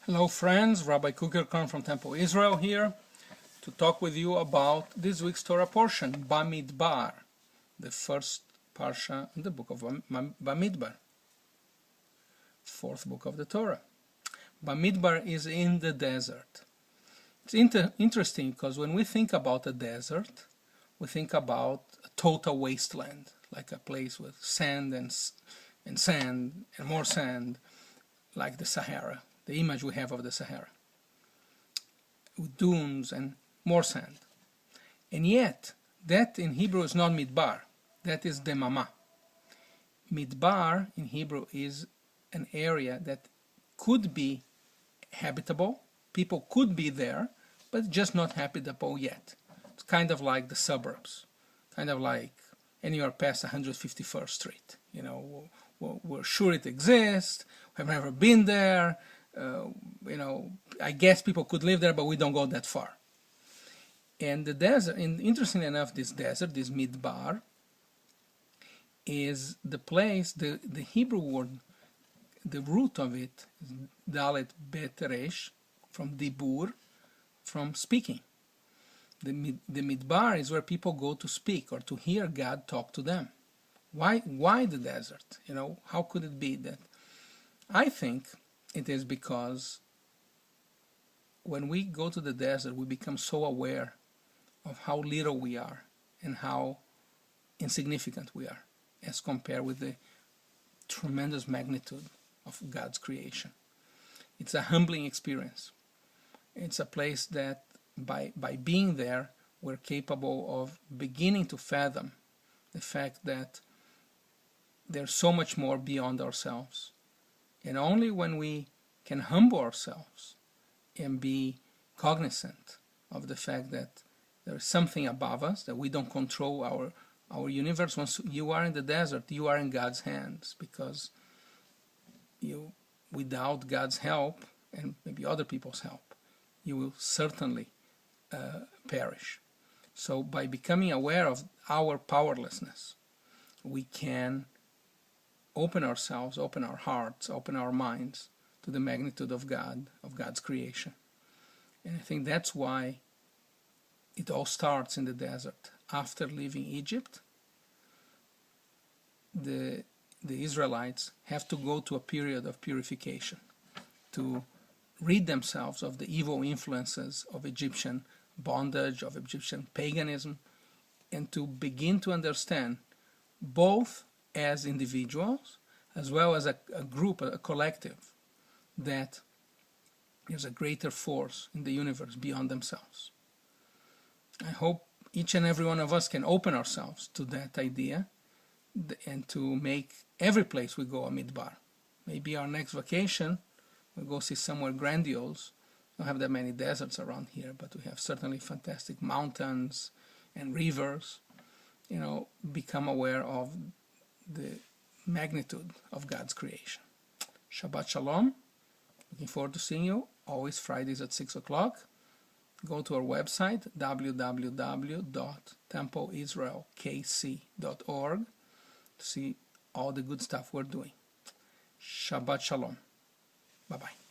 Hello friends, Rabbi Cukierkorn from Temple Israel here to talk with you about this week's Torah portion, Bamidbar, the first Parasha in the book of Bamidbar, fourth book of the Torah. Bamidbar is in the desert. It's interesting because when we think about a desert, we think about a total wasteland, like a place with sand and sand and more sand, like the Sahara. The image we have of the Sahara, with dunes and more sand. And yet, that in Hebrew is not Midbar, that is Demama. Midbar in Hebrew is an area that could be habitable, people could be there, but just not habitable yet. It's kind of like the suburbs, kind of like anywhere past 151st Street. You know, we're sure it exists, we've never been there, I guess people could live there, but we don't go that far. And the desert, and interestingly enough, this desert, this Midbar, is the place, the Hebrew word, the root of it is Dalet Bet Resh, from Dibur, from speaking. The Midbar is where people go to speak or to hear God talk to them. Why the desert? How could it be that? I think it is because when we go to the desert, we become so aware of how little we are and how insignificant we are as compared with the tremendous magnitude of God's creation. It's a humbling experience. It's a place that by being there, we're capable of beginning to fathom the fact that there's so much more beyond ourselves. And only when we can humble ourselves and be cognizant of the fact that there is something above us, that we don't control our universe. Once you are in the desert, you are in God's hands, because without God's help, and maybe other people's help, you will certainly perish. So by becoming aware of our powerlessness, we can open ourselves, open our hearts, open our minds to the magnitude of God, of God's creation. And I think that's why it all starts in the desert. After leaving Egypt, the Israelites have to go to a period of purification to rid themselves of the evil influences of Egyptian bondage, of Egyptian paganism, and to begin to understand, both as individuals as well as a group, a collective, that there's a greater force in the universe beyond themselves. I hope each and every one of us can open ourselves to that idea and to make every place we go a midbar. Maybe our next vacation we'll go see somewhere grandiose. We don't have that many deserts around here, but we have certainly fantastic mountains and rivers. Become aware of the magnitude of God's creation. Shabbat Shalom. Looking forward to seeing you. Always Fridays at 6 o'clock. Go to our website, www.templeisraelkc.org, to see all the good stuff we're doing. Shabbat Shalom. Bye-bye.